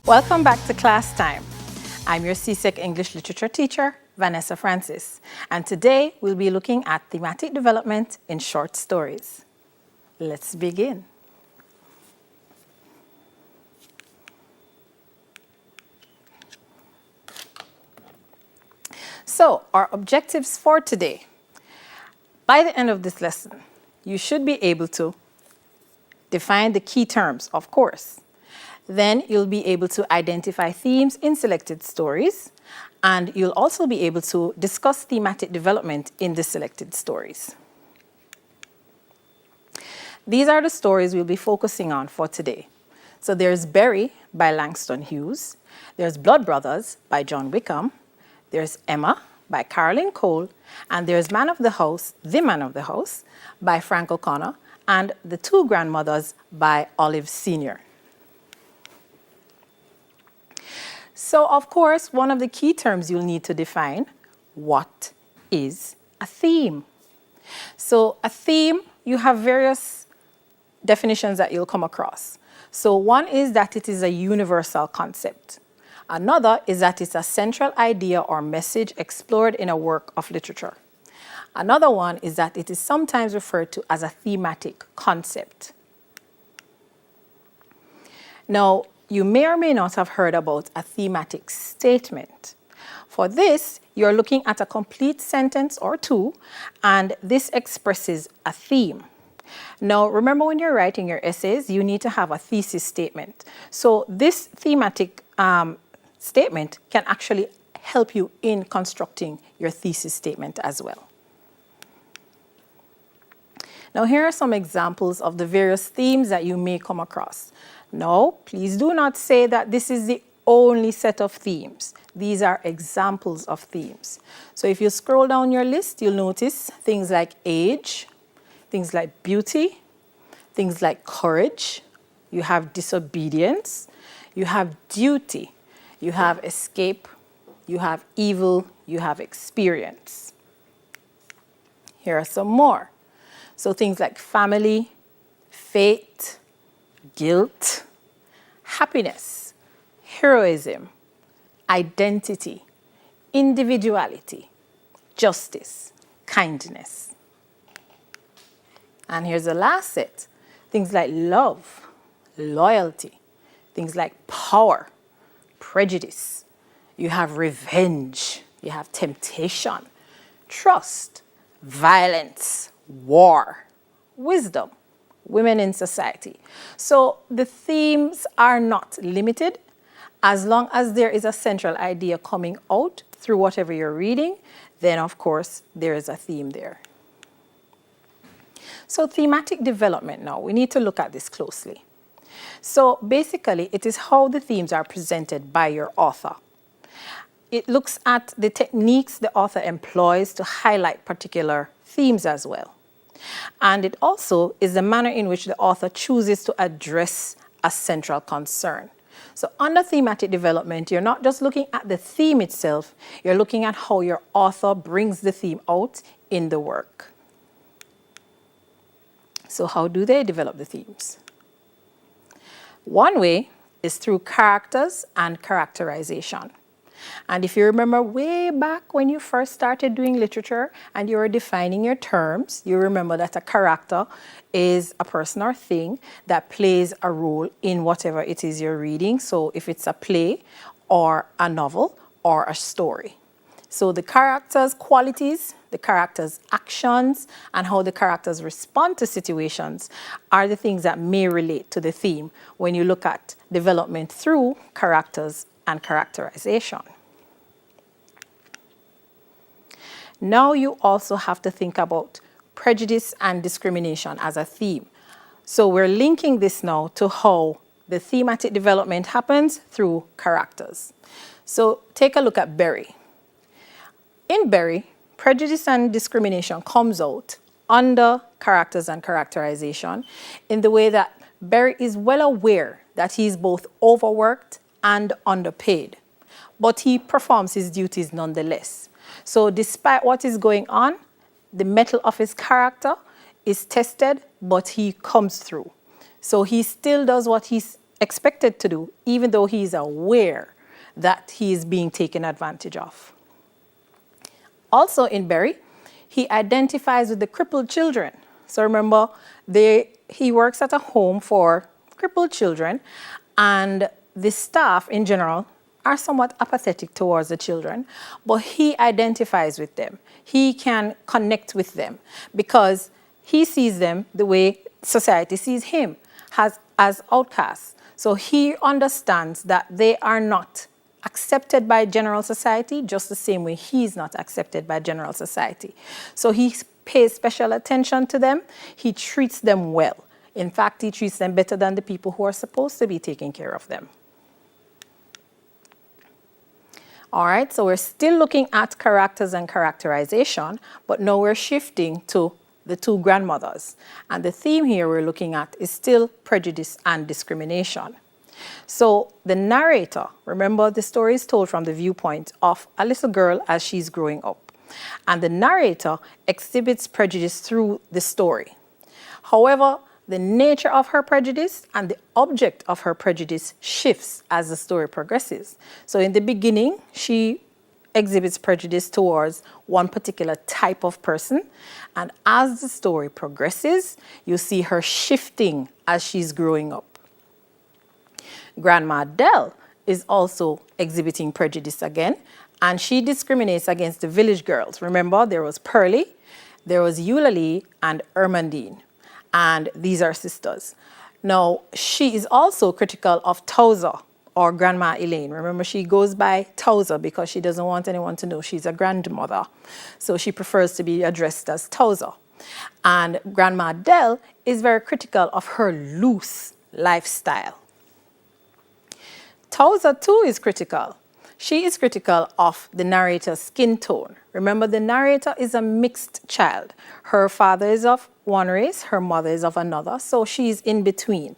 Welcome back to Class Time. I'm your CSEC English Literature teacher, Vanessa Francis, and today we'll be looking at thematic development in short stories. Let's begin. So, our objectives for today. By the end of this lesson, you should be able to define the key terms, of course. Then you'll be able to identify themes in selected stories, and you'll also be able to discuss thematic development in the selected stories. These are the stories we'll be focusing on for today. So there's Berry by Langston Hughes, there's Blood Brothers by John Wickham, there's Emma by Caroline Cole, and there's The Man of the House by Frank O'Connor, and The Two Grandmothers by Olive Sr. So, of course, one of the key terms you'll need to define, what is a theme? So, a theme, you have various definitions that you'll come across. So, one is that it is a universal concept. Another is that it's a central idea or message explored in a work of literature. Another one is that it is sometimes referred to as a thematic concept. Now, you may or may not have heard about a thematic statement. For this, you're looking at a complete sentence or two, and this expresses a theme. Now, remember when you're writing your essays, you need to have a thesis statement. So this thematic statement can actually help you in constructing your thesis statement as well. Now, here are some examples of the various themes that you may come across. Now, please do not say that this is the only set of themes. These are examples of themes. So if you scroll down your list, you'll notice things like age, things like beauty, things like courage, you have disobedience, you have duty, you have escape, you have evil, you have experience. Here are some more. So things like family, fate, guilt, happiness, heroism, identity, individuality, justice, kindness. And here's the last set. Things like love, loyalty, things like power, prejudice. You have revenge, you have temptation, trust, violence, war, wisdom, women in society. So the themes are not limited. As long as there is a central idea coming out through whatever you're reading, then of course there is a theme there. So thematic development now, we need to look at this closely. So basically it is how the themes are presented by your author. It looks at the techniques the author employs to highlight particular themes as well. And it also is the manner in which the author chooses to address a central concern. So under thematic development, you're not just looking at the theme itself, you're looking at how your author brings the theme out in the work. So how do they develop the themes? One way is through characters and characterization. And if you remember way back when you first started doing literature and you were defining your terms, you remember that a character is a person or thing that plays a role in whatever it is you're reading. So if it's a play or a novel or a story. So the characters' qualities, the characters' actions, and how the characters respond to situations are the things that may relate to the theme when you look at development through characters and characterization. Now you also have to think about prejudice and discrimination as a theme. So we're linking this now to how the thematic development happens through characters. So take a look at Berry. In Berry, prejudice and discrimination comes out under characters and characterization in the way that Berry is well aware that he is both overworked and underpaid, but he performs his duties nonetheless. So despite what is going on, the mettle of his character is tested, but he comes through. So he still does what he's expected to do, even though he's aware that he is being taken advantage of. Also in Berry, he identifies with the crippled children. So remember, he works at a home for crippled children, and the staff in general are somewhat apathetic towards the children, but he identifies with them. He can connect with them because he sees them the way society sees him, as outcasts. So he understands that they are not accepted by general society just the same way he's not accepted by general society. So he pays special attention to them. He treats them well. In fact, he treats them better than the people who are supposed to be taking care of them. All right, so we're still looking at characters and characterization, but now we're shifting to the two grandmothers. And the theme here we're looking at is still prejudice and discrimination. So the narrator, remember the story is told from the viewpoint of a little girl as she's growing up. And the narrator exhibits prejudice through the story. However, the nature of her prejudice and the object of her prejudice shifts as the story progresses. So in the beginning, she exhibits prejudice towards one particular type of person. And as the story progresses, you see her shifting as she's growing up. Grandma Dell is also exhibiting prejudice again, and she discriminates against the village girls. Remember, there was Pearlie, there was Eulalie, and Ermandine, and these are sisters. Now, she is also critical of Towser, or Grandma Elaine. Remember, she goes by Towser because she doesn't want anyone to know she's a grandmother. So she prefers to be addressed as Towser. And Grandma Dell is very critical of her loose lifestyle. Towser too is critical. She is critical of the narrator's skin tone. Remember, the narrator is a mixed child. Her father is of one race, her mother is of another, so she's in between.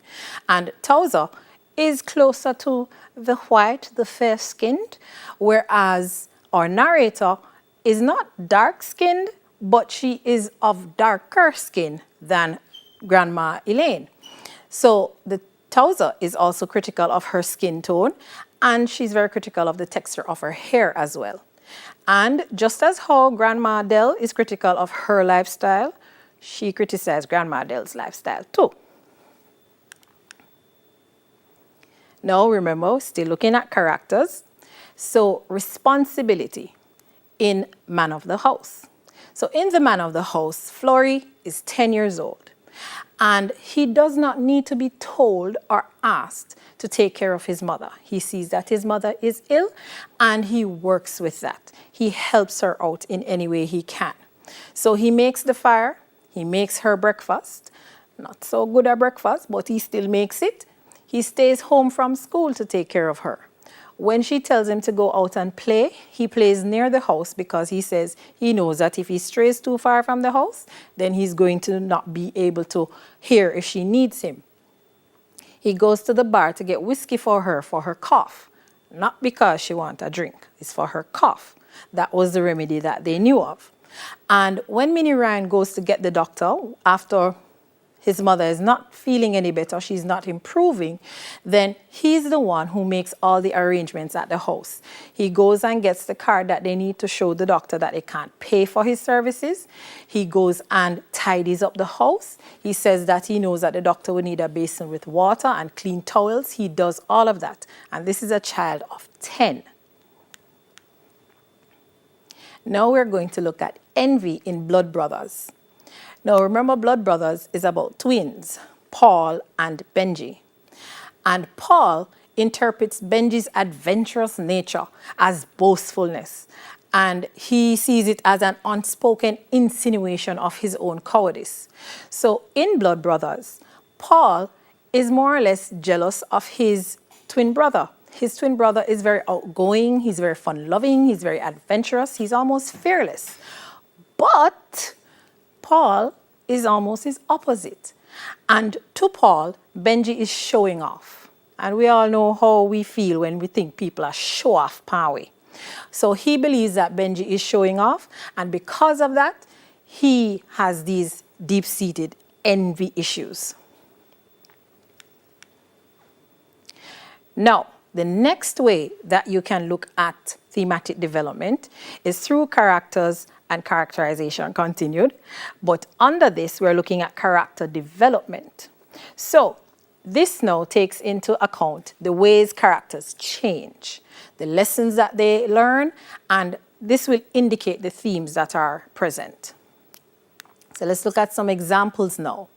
And Towser is closer to the white, the fair-skinned, whereas our narrator is not dark-skinned, but she is of darker skin than Grandma Elaine. So the Towser is also critical of her skin tone, and she's very critical of the texture of her hair as well. And just as how Grandma Dell is critical of her lifestyle, she criticized Grandma Dell's lifestyle too. Now remember, still looking at characters. So responsibility in Man of the House. So in the Man of the House, Flory is 10 years old. And he does not need to be told or asked to take care of his mother. He sees that his mother is ill and he works with that. He helps her out in any way he can. So he makes the fire, he makes her breakfast. Not so good at breakfast, but he still makes it. He stays home from school to take care of her. When she tells him to go out and play, he plays near the house because he says he knows that if he strays too far from the house, then he's going to not be able to hear if she needs him. He goes to the bar to get whiskey for her cough, not because she wants a drink. It's for her cough. That was the remedy that they knew of. And when Minnie Ryan goes to get the doctor after his mother is not feeling any better, she's not improving, then he's the one who makes all the arrangements at the house. He goes and gets the card that they need to show the doctor that they can't pay for his services. He goes and tidies up the house. He says that he knows that the doctor will need a basin with water and clean towels. He does all of that. And this is a child of 10. Now we're going to look at envy in Blood Brothers. Now remember, Blood Brothers is about twins, Paul and Benji. And Paul interprets Benji's adventurous nature as boastfulness. And he sees it as an unspoken insinuation of his own cowardice. So in Blood Brothers, Paul is more or less jealous of his twin brother. His twin brother is very outgoing, he's very fun-loving, he's very adventurous, he's almost fearless. But Paul is almost his opposite. And to Paul, Benji is showing off. And we all know how we feel when we think people are show-off power. So he believes that Benji is showing off, and because of that, he has these deep-seated envy issues. Now, the next way that you can look at thematic development is through characters and characterization continued. But under this, we're looking at character development. So this now takes into account the ways characters change, the lessons that they learn, and this will indicate the themes that are present. So let's look at some examples now.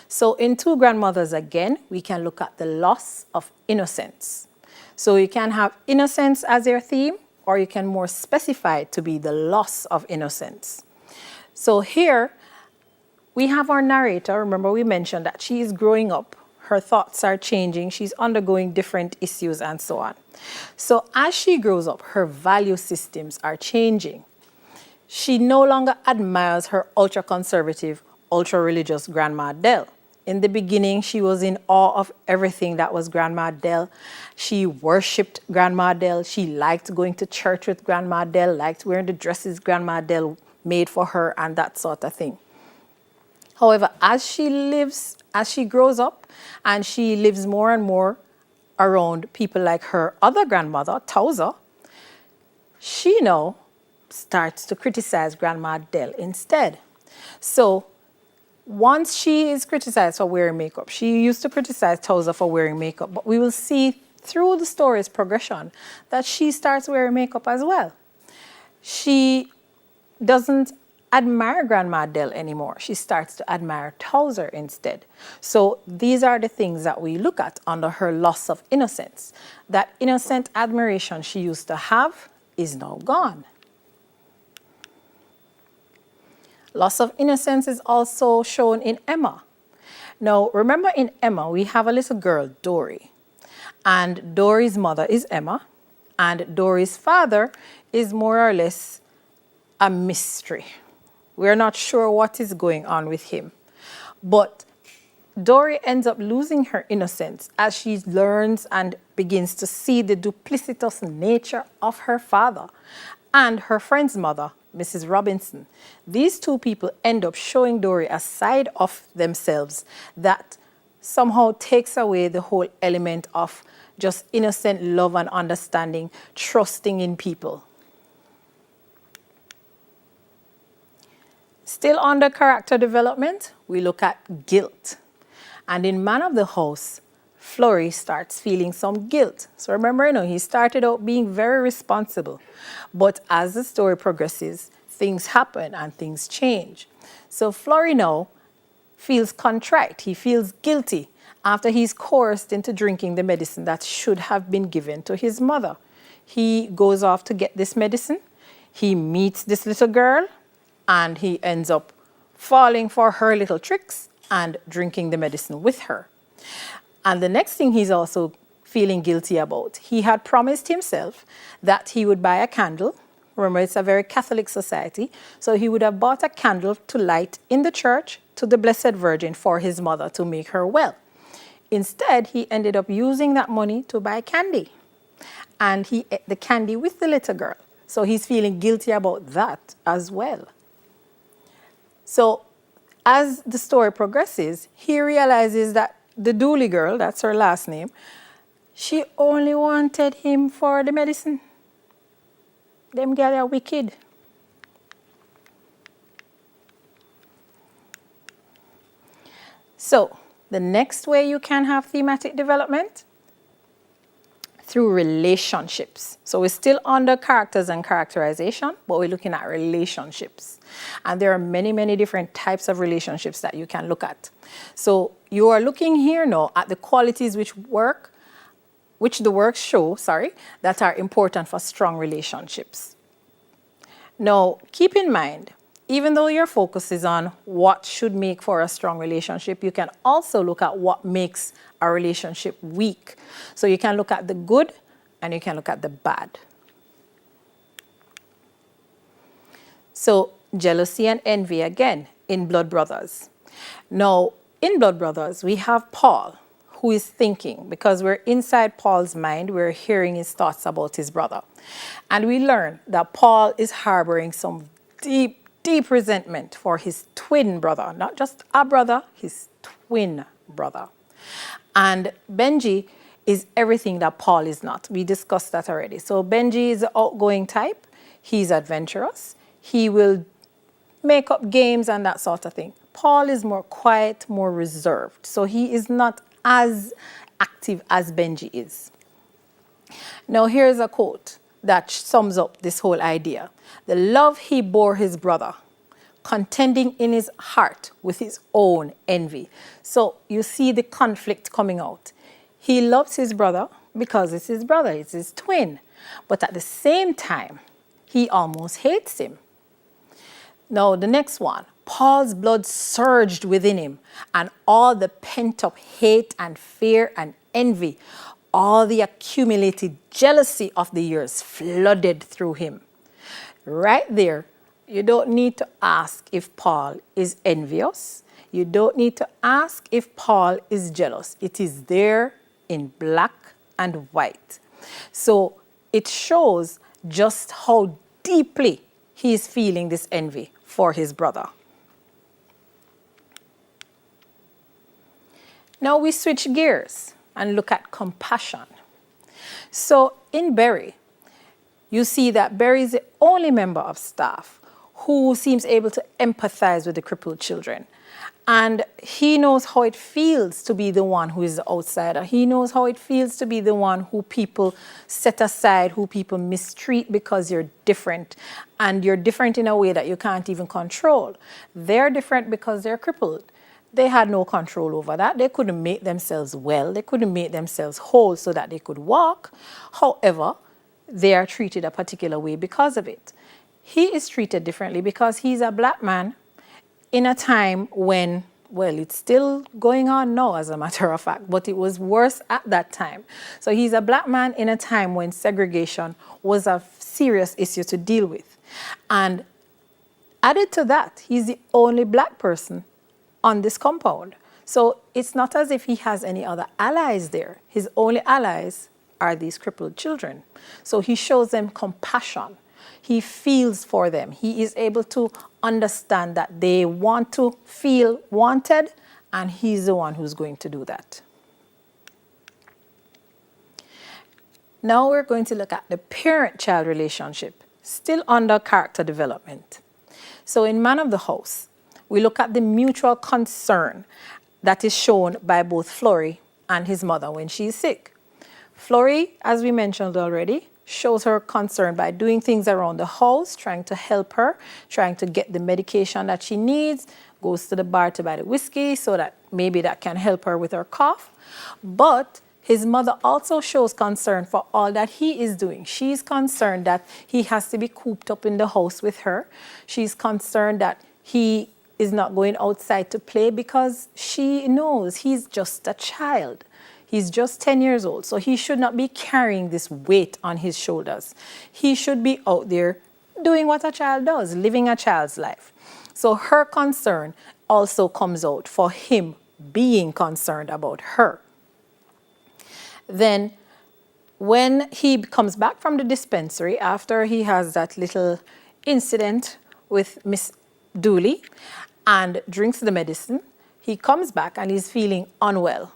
So in Two Grandmothers again, we can look at the loss of innocence. So you can have innocence as your theme, or you can more specify it to be the loss of innocence. So here we have our narrator. Remember, we mentioned that she is growing up. Her thoughts are changing. She's undergoing different issues and so on. So as she grows up, her value systems are changing. She no longer admires her ultra-conservative, ultra-religious Grandma Dell. In the beginning, she was in awe of everything that was Grandma Dell. She worshipped Grandma Dell. She liked going to church with Grandma Dell, liked wearing the dresses Grandma Dell made for her and that sort of thing. However, as she grows up and she lives more and more around people like her other grandmother, Tausa, she now starts to criticize Grandma Dell instead. So once she is criticized for wearing makeup, she used to criticize Tausa for wearing makeup, but we will see through the story's progression that she starts wearing makeup as well. She doesn't admire Grandma Dell anymore. She starts to admire Tausa instead. So these are the things that we look at under her loss of innocence. That innocent admiration she used to have is now gone. Loss of innocence is also shown in Emma. Now, remember in Emma, we have a little girl, Dory. And Dory's mother is Emma. And Dory's father is more or less a mystery. We're not sure what is going on with him. But Dory ends up losing her innocence as she learns and begins to see the duplicitous nature of her father and her friend's mother, Mrs. Robinson. These two people end up showing Dory a side of themselves that somehow takes away the whole element of just innocent love and understanding, trusting in people. Still under character development, we look at guilt. And in Man of the House, Florrie starts feeling some guilt. So remember, he started out being very responsible. But as the story progresses, things happen and things change. So Florrie now feels contrite. He feels guilty after he's coerced into drinking the medicine that should have been given to his mother. He goes off to get this medicine. He meets this little girl and he ends up falling for her little tricks and drinking the medicine with her. And the next thing he's also feeling guilty about, he had promised himself that he would buy a candle. Remember, it's a very Catholic society. So he would have bought a candle to light in the church to the Blessed Virgin for his mother to make her well. Instead, he ended up using that money to buy candy. And he ate the candy with the little girl. So he's feeling guilty about that as well. So as the story progresses, he realizes that the Dooley girl, that's her last name, she only wanted him for the medicine. Them girls are wicked. So the next way you can have thematic development, through relationships. So we're still under characters and characterization, but we're looking at relationships. And there are many, many different types of relationships that you can look at. So you are looking here now at the qualities which the works show, that are important for strong relationships. Now, keep in mind, even though your focus is on what should make for a strong relationship, you can also look at what makes a relationship weak. So you can look at the good and you can look at the bad. So jealousy and envy again in Blood Brothers. Now, in Blood Brothers, we have Paul, who is thinking, because we're inside Paul's mind, we're hearing his thoughts about his brother. And we learn that Paul is harboring some deep resentment for his twin brother, not just a brother, his twin brother. And Benji is everything that Paul is not. We discussed that already. So Benji is the outgoing type. He's adventurous. He will make up games and that sort of thing. Paul is more quiet, more reserved. So he is not as active as Benji is. Now here's a quote that sums up this whole idea. The love he bore his brother, contending in his heart with his own envy. So you see the conflict coming out. He loves his brother because it's his brother, it's his twin. But at the same time, he almost hates him. Now, the next one. Paul's blood surged within him, and all the pent-up hate and fear and envy, all the accumulated jealousy of the years flooded through him. Right there, you don't need to ask if Paul is envious. You don't need to ask if Paul is jealous. It is there in black and white. So it shows just how deeply he is feeling this envy for his brother. Now we switch gears and look at compassion. So in Barry, you see that Barry is the only member of staff who seems able to empathize with the crippled children. And he knows how it feels to be the one who is the outsider. He knows how it feels to be the one who people set aside, who people mistreat because you're different. And you're different in a way that you can't even control. They're different because they're crippled. They had no control over that. They couldn't make themselves well. They couldn't make themselves whole so that they could walk. However, they are treated a particular way because of it. He is treated differently because he's a black man in a time when, well, it's still going on now, as a matter of fact, but it was worse at that time. So he's a black man in a time when segregation was a serious issue to deal with. And added to that, he's the only black person on this compound. So it's not as if he has any other allies there. His only allies are these crippled children. So he shows them compassion. He feels for them. He is able to understand that they want to feel wanted, and he's the one who's going to do that. Now we're going to look at the parent-child relationship, still under character development. So in Man of the House, we look at the mutual concern that is shown by both Flory and his mother when she's sick. Flory, as we mentioned already, shows her concern by doing things around the house, trying to help her, trying to get the medication that she needs, goes to the bar to buy the whiskey so that maybe that can help her with her cough. But his mother also shows concern for all that he is doing. She's concerned that he has to be cooped up in the house with her. She's concerned that he is not going outside to play because she knows he's just a child. He's just 10 years old, so he should not be carrying this weight on his shoulders. He should be out there doing what a child does, living a child's life. So her concern also comes out for him being concerned about her. Then when he comes back from the dispensary, after he has that little incident with Miss Dooley and drinks the medicine, he comes back and he's feeling unwell.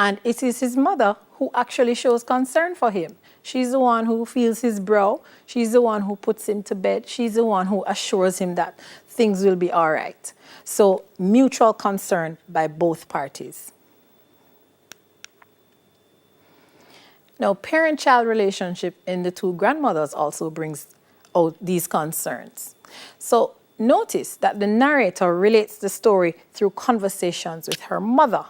And it is his mother who actually shows concern for him. She's the one who feels his brow. She's the one who puts him to bed. She's the one who assures him that things will be all right. So mutual concern by both parties. Now, parent-child relationship in the two grandmothers also brings out these concerns. So notice that the narrator relates the story through conversations with her mother.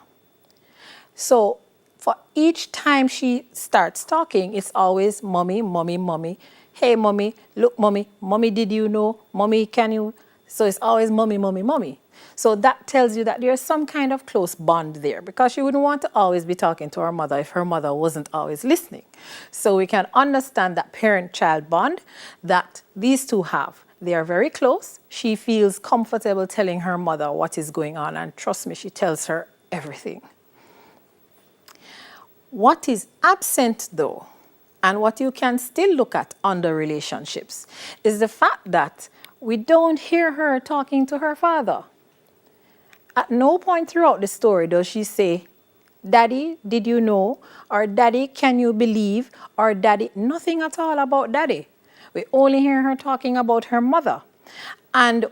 So for each time she starts talking, it's always mommy, mommy, mommy. Hey, mommy, look, mommy, mommy, did you know? Mommy, can you? So it's always mommy, mommy, mommy. So that tells you that there's some kind of close bond there because she wouldn't want to always be talking to her mother if her mother wasn't always listening. So we can understand that parent-child bond that these two have. They are very close. She feels comfortable telling her mother what is going on, and trust me, she tells her everything. What is absent, though, and what you can still look at under relationships, is the fact that we don't hear her talking to her father. At no point throughout the story does she say, Daddy, did you know? Or Daddy, can you believe? Or Daddy, nothing at all about Daddy. We only hear her talking about her mother. And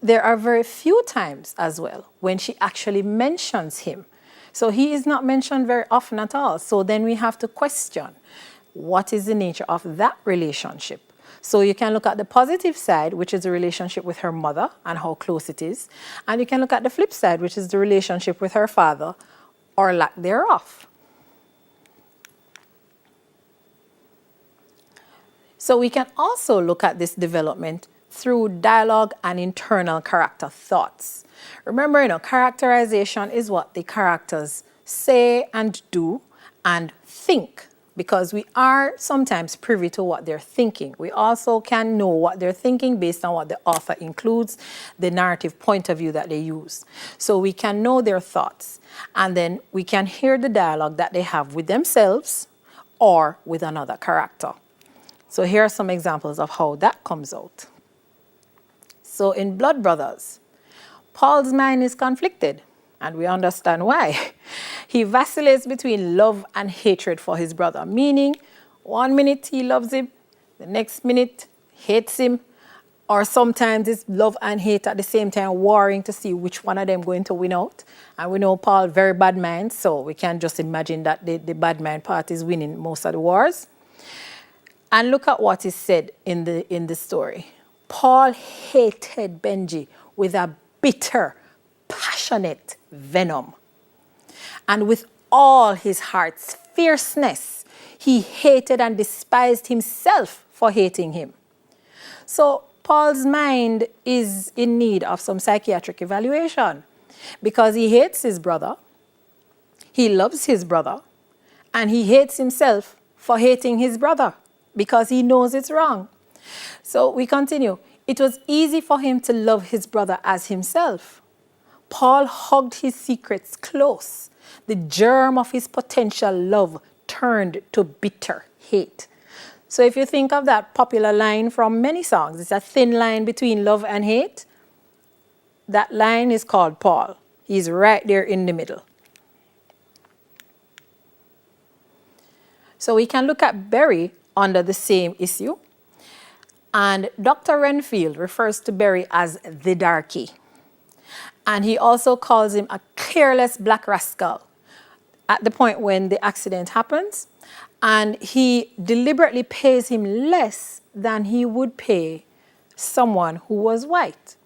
there are very few times as well when she actually mentions him. So he is not mentioned very often at all. So then we have to question, what is the nature of that relationship? So you can look at the positive side, which is the relationship with her mother and how close it is. And you can look at the flip side, which is the relationship with her father or lack thereof. So we can also look at this development through dialogue and internal character thoughts. Remember, characterization is what the characters say and do and think, because we are sometimes privy to what they're thinking. We also can know what they're thinking based on what the author includes, the narrative point of view that they use. So we can know their thoughts, and then we can hear the dialogue that they have with themselves or with another character. So here are some examples of how that comes out. So in Blood Brothers, Paul's mind is conflicted, and we understand why. He vacillates between love and hatred for his brother, meaning 1 minute he loves him, the next minute hates him, or sometimes it's love and hate at the same time, warring to see which one of them going to win out. And we know Paul, very bad mind, so we can just imagine that the bad mind part is winning most of the wars. And look at what is said in the story. Paul hated Benji with a bitter, passionate venom. And with all his heart's fierceness, he hated and despised himself for hating him. So Paul's mind is in need of some psychiatric evaluation because he hates his brother, he loves his brother, and he hates himself for hating his brother because he knows it's wrong. So we continue. It was easy for him to love his brother as himself. Paul hugged his secrets close. The germ of his potential love turned to bitter hate. So if you think of that popular line from many songs, it's a thin line between love and hate. That line is called Paul. He's right there in the middle. So we can look at Berry under the same issue. And Dr. Renfield refers to Berry as the darky. And he also calls him a careless black rascal at the point when the accident happens. And he deliberately pays him less than he would pay someone who was white.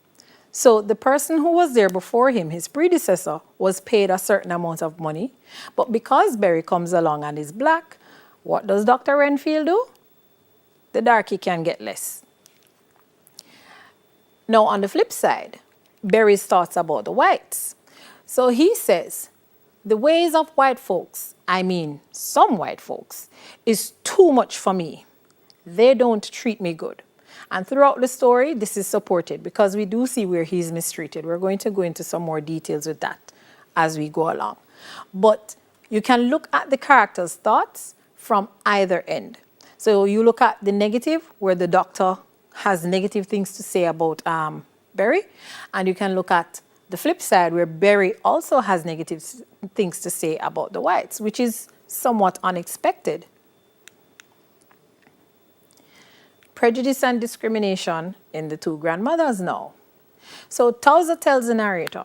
So the person who was there before him, his predecessor, was paid a certain amount of money. But because Berry comes along and is black, what does Dr. Renfield do? The darky can get less. Now, on the flip side, Berry's thoughts about the whites. So he says, the ways of white folks, I mean some white folks, is too much for me. They don't treat me good. And throughout the story, this is supported because we do see where he's mistreated. We're going to go into some more details with that as we go along. But you can look at the character's thoughts from either end. So you look at the negative, where the doctor has negative things to say about Berry, and you can look at the flip side, where Berry also has negative things to say about the whites, which is somewhat unexpected. Prejudice and discrimination in the two grandmothers now. So Towser tells the narrator,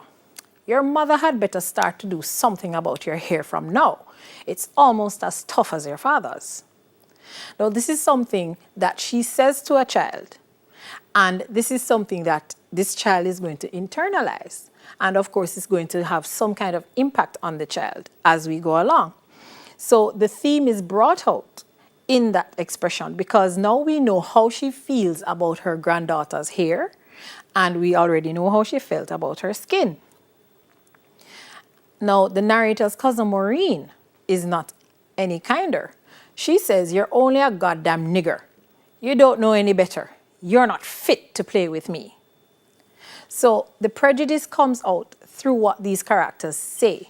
your mother had better start to do something about your hair from now. It's almost as tough as your father's. Now, this is something that she says to a child, and this is something that this child is going to internalize. And of course, it's going to have some kind of impact on the child as we go along. So the theme is brought out in that expression because now we know how she feels about her granddaughter's hair, and we already know how she felt about her skin. Now, the narrator's cousin Maureen is not any kinder. She says, you're only a goddamn nigger. You don't know any better. You're not fit to play with me. So the prejudice comes out through what these characters say.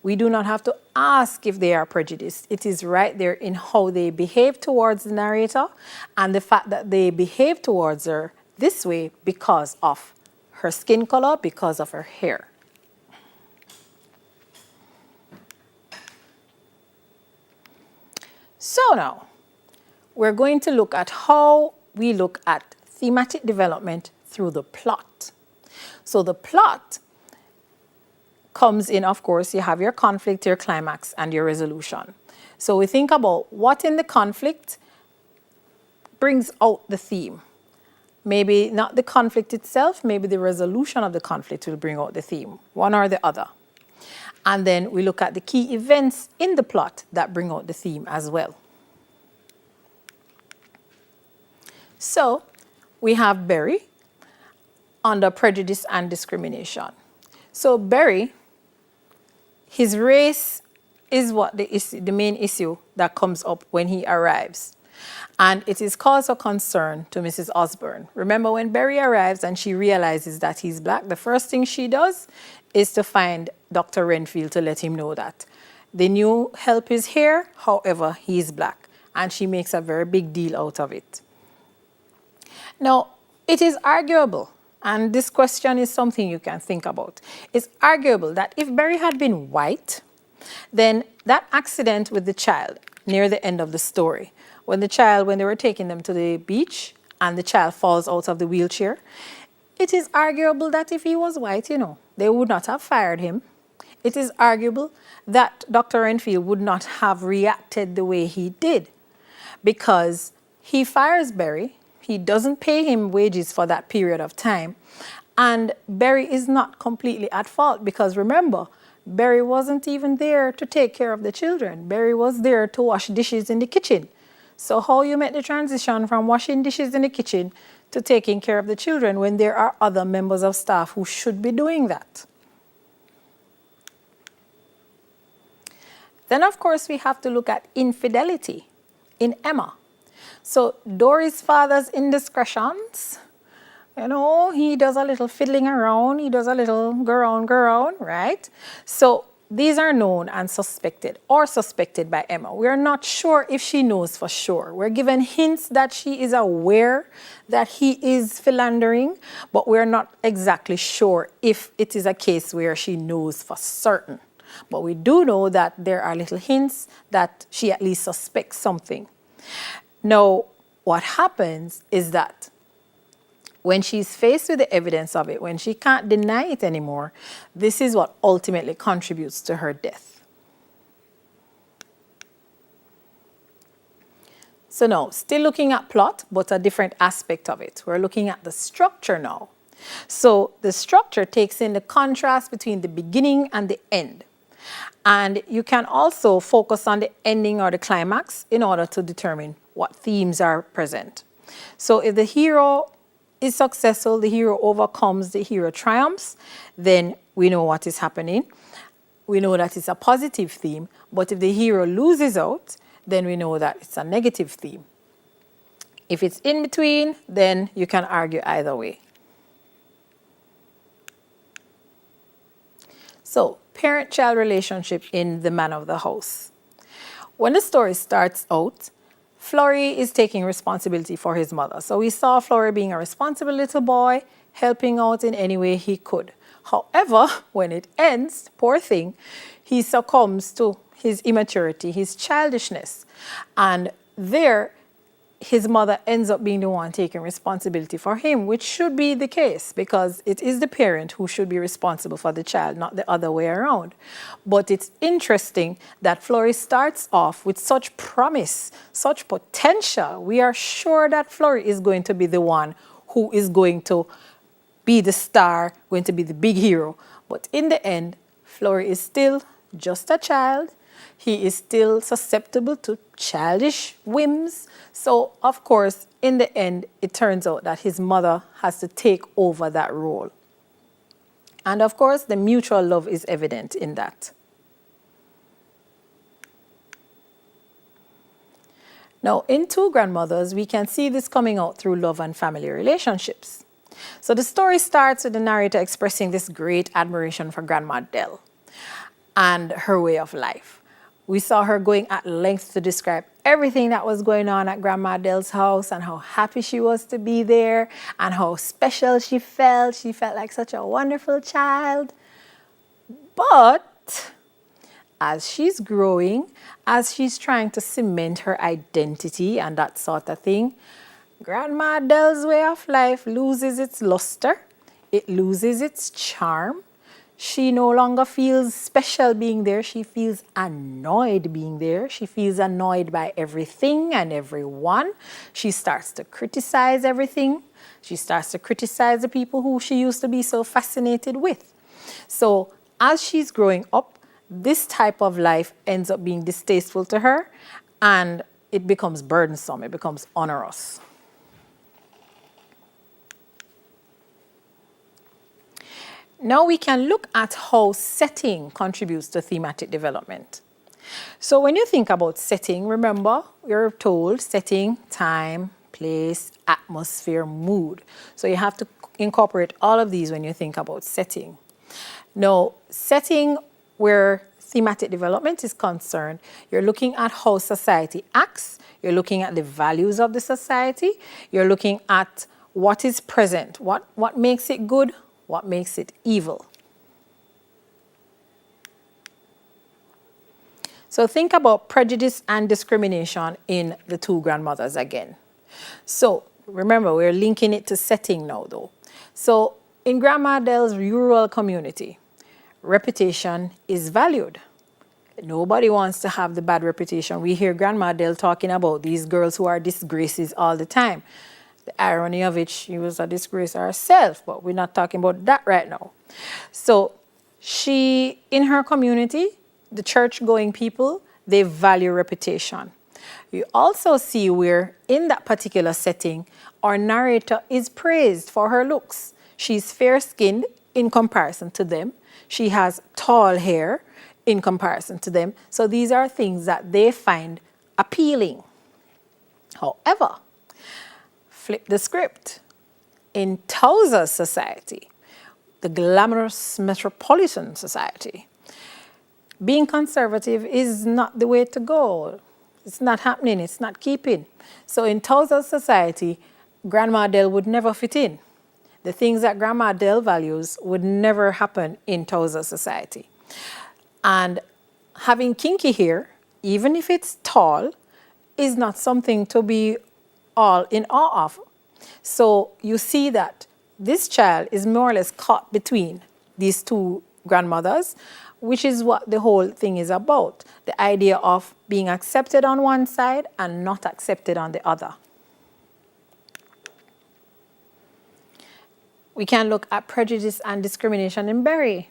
We do not have to ask if they are prejudiced. It is right there in how they behave towards the narrator and the fact that they behave towards her this way because of her skin color, because of her hair. So now, we're going to look at how we look at thematic development through the plot. So the plot comes in, of course, you have your conflict, your climax, and your resolution. So we think about what in the conflict brings out the theme. Maybe not the conflict itself, maybe the resolution of the conflict will bring out the theme, one or the other. And then we look at the key events in the plot that bring out the theme as well. So we have Barry under prejudice and discrimination. So Barry, his race is what the main issue that comes up when he arrives. And it is cause for concern to Mrs. Osborne. Remember, when Barry arrives and she realizes that he's black, the first thing she does is to find Dr. Renfield to let him know that the new help is here, however, he's black. And she makes a very big deal out of it. Now, it is arguable, and this question is something you can think about. It's arguable that if Barry had been white, then that accident with the child near the end of the story, when they were taking them to the beach and the child falls out of the wheelchair, it is arguable that if he was white, they would not have fired him. It is arguable that Dr. Renfield would not have reacted the way he did, because he fires Barry, he doesn't pay him wages for that period of time, and Barry is not completely at fault, because remember, Barry wasn't even there to take care of the children. Barry was there to wash dishes in the kitchen. So how you make the transition from washing dishes in the kitchen to taking care of the children when there are other members of staff who should be doing that? Then, of course, we have to look at infidelity in Emma. So Dory's father's indiscretions, he does a little fiddling around, he does a little go around, right? So these are known and suspected by Emma. We are not sure if she knows for sure. We're given hints that she is aware that he is philandering, but we're not exactly sure if it is a case where she knows for certain. But we do know that there are little hints that she at least suspects something. Now, what happens is that when she's faced with the evidence of it, when she can't deny it anymore, this is what ultimately contributes to her death. So now, still looking at plot, but a different aspect of it. We're looking at the structure now. So the structure takes in the contrast between the beginning and the end. And you can also focus on the ending or the climax in order to determine what themes are present. So if the hero is successful, the hero overcomes, the hero triumphs, then we know what is happening. We know that it's a positive theme, but if the hero loses out, then we know that it's a negative theme. If it's in between, then you can argue either way. So, parent-child relationship in the man of the house. When the story starts out, Florrie is taking responsibility for his mother. So we saw Florrie being a responsible little boy, helping out in any way he could. However, when it ends, poor thing, he succumbs to his immaturity, his childishness. And there, his mother ends up being the one taking responsibility for him, which should be the case, because it is the parent who should be responsible for the child, not the other way around. But it's interesting that Florrie starts off with such promise, such potential. We are sure that Florrie is going to be the one who is going to be the star, going to be the big hero. But in the end, Florrie is still just a child. He is still susceptible to childish whims. So, of course, in the end, it turns out that his mother has to take over that role. And, of course, the mutual love is evident in that. Now, in Two Grandmothers, we can see this coming out through love and family relationships. So the story starts with the narrator expressing this great admiration for Grandma Dell and her way of life. We saw her going at length to describe everything that was going on at Grandma Dell's house and how happy she was to be there and how special she felt. She felt like such a wonderful child. But as she's growing, as she's trying to cement her identity and that sort of thing, Grandma Adele's way of life loses its luster. It loses its charm. She no longer feels special being there. She feels annoyed being there. She feels annoyed by everything and everyone. She starts to criticize everything. She starts to criticize the people who she used to be so fascinated with. So as she's growing up, this type of life ends up being distasteful to her, and it becomes burdensome. It becomes onerous. Now we can look at how setting contributes to thematic development. So when you think about setting, remember, we're told setting, time, place, atmosphere, mood. So you have to incorporate all of these when you think about setting. Now, setting where thematic development is concerned, you're looking at how society acts, you're looking at the values of the society, you're looking at what is present, what makes it good, what makes it evil. So think about prejudice and discrimination in the two grandmothers again. So remember, we're linking it to setting now though. So in Grandma Adele's rural community, reputation is valued. Nobody wants to have the bad reputation. We hear Grandma Adele talking about these girls who are disgraces all the time. The irony of it, she was a disgrace herself, but we're not talking about that right now. So she, in her community, the church-going people, they value reputation. You also see where, in that particular setting, our narrator is praised for her looks. She's fair-skinned in comparison to them. She has tall hair in comparison to them. So these are things that they find appealing. However, flip the script. In Towser's society, the glamorous metropolitan society, being conservative is not the way to go. It's not happening, it's not keeping. So in Towser's society, Grandma Adele would never fit in. The things that Grandma Adele values would never happen in Towser's society. And having kinky hair, even if it's tall, is not something to be all in awe of. So you see that this child is more or less caught between these two grandmothers, which is what the whole thing is about. The idea of being accepted on one side and not accepted on the other. We can look at prejudice and discrimination in Berry.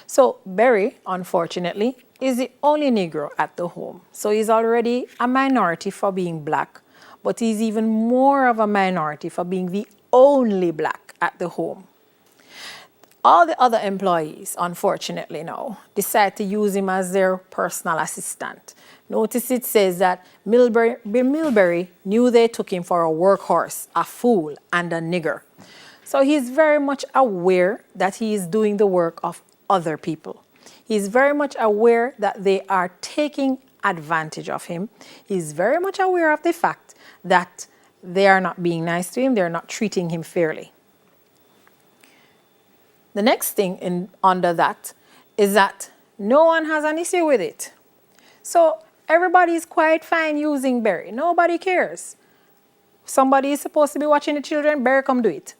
So Berry, unfortunately, is the only Negro at the home. So he's already a minority for being black, but he's even more of a minority for being the only black at the home. All the other employees, unfortunately now, decide to use him as their personal assistant. Notice it says that Bill Milbury knew they took him for a workhorse, a fool, and a nigger. So he's very much aware that he is doing the work of other people. He's very much aware that they are taking advantage of him. He's very much aware of the fact that they are not being nice to him, they're not treating him fairly. The next thing under that is that no one has an issue with it. So everybody is quite fine using Berry. Nobody cares. Somebody is supposed to be watching the children, Berry, come do it.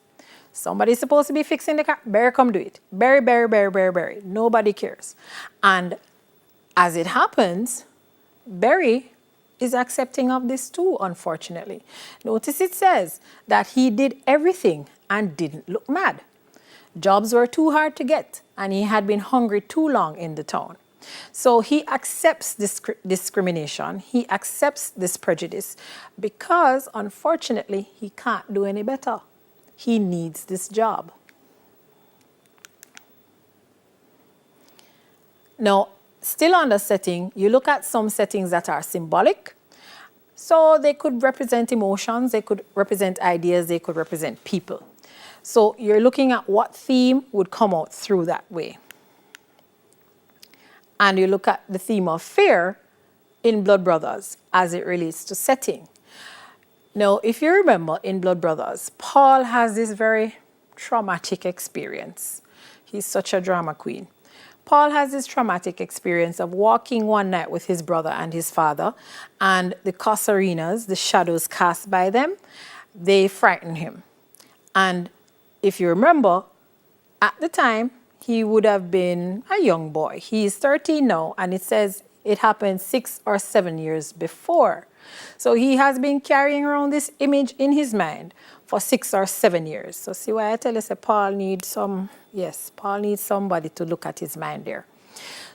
Somebody is supposed to be fixing the car, Berry, come do it. Berry, Berry, Berry, Berry, Berry. Nobody cares. And as it happens, Berry is accepting of this too, unfortunately. Notice it says that he did everything and didn't look mad. Jobs were too hard to get, and he had been hungry too long in the town. So he accepts this discrimination, he accepts this prejudice, because unfortunately, he can't do any better. He needs this job. Now, still on the setting, you look at some settings that are symbolic. So they could represent emotions, they could represent ideas, they could represent people. So you're looking at what theme would come out through that way. And you look at the theme of fear in Blood Brothers as it relates to setting. Now, if you remember in Blood Brothers, Paul has this very traumatic experience. He's such a drama queen. Paul has this traumatic experience of walking one night with his brother and his father, and the Cosarinas, the shadows cast by them, they frighten him. And if you remember, at the time, he would have been a young boy. He is 13 now, and it says it happened 6 or 7 years before. So he has been carrying around this image in his mind for 6 or 7 years. So see why I tell you, say Paul needs Paul needs somebody to look at his mind there.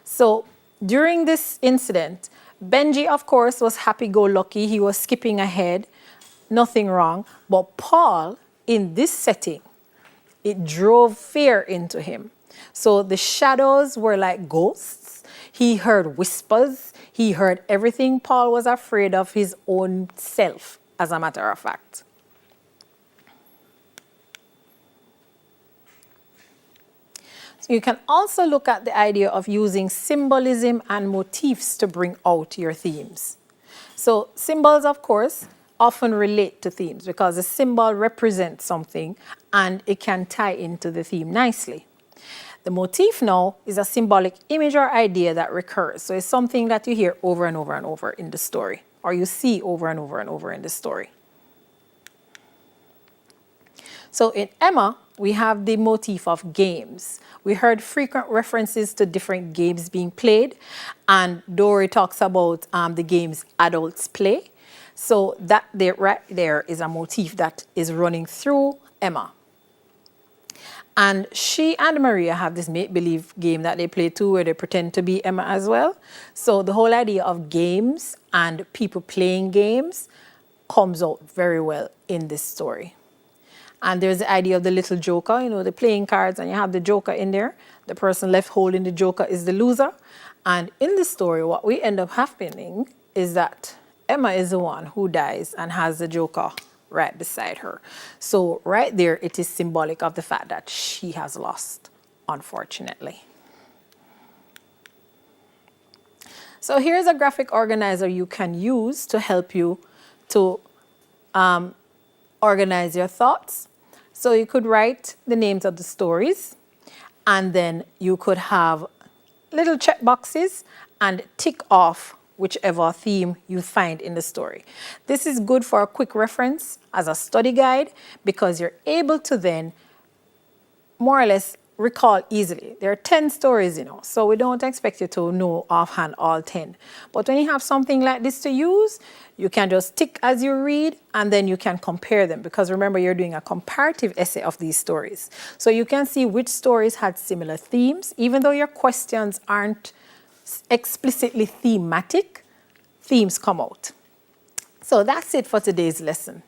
So during this incident, Benji, of course, was happy-go-lucky. He was skipping ahead, nothing wrong. But Paul, in this setting, it drove fear into him. So the shadows were like ghosts. He heard whispers. He heard everything. Paul was afraid of his own self, as a matter of fact. So you can also look at the idea of using symbolism and motifs to bring out your themes. So symbols, of course, often relate to themes because a symbol represents something and it can tie into the theme nicely. The motif now is a symbolic image or idea that recurs. So it's something that you hear over and over and over in the story, or you see over and over and over in the story. So in Emma, we have the motif of games. We heard frequent references to different games being played, and Dory talks about the games adults play. So that there, right there is a motif that is running through Emma. And she and Maria have this make-believe game that they play too, where they pretend to be Emma as well. So the whole idea of games and people playing games comes out very well in this story. And there's the idea of the little joker, you know, the playing cards, and you have the joker in there. The person left holding the joker is the loser. And in the story, what we end up happening is that Emma is the one who dies and has the joker right beside her. So right there, it is symbolic of the fact that she has lost, unfortunately. So here's a graphic organizer you can use to help you to organize your thoughts. So you could write the names of the stories, and then you could have little check boxes and tick off whichever theme you find in the story. This is good for a quick reference as a study guide because you're able to then more or less recall easily. There are 10 stories, you know, so we don't expect you to know offhand all 10. But when you have something like this to use, you can just tick as you read, and then you can compare them, because remember, you're doing a comparative essay of these stories. So you can see which stories had similar themes. Even though your questions aren't explicitly thematic, themes come out. So that's it for today's lesson.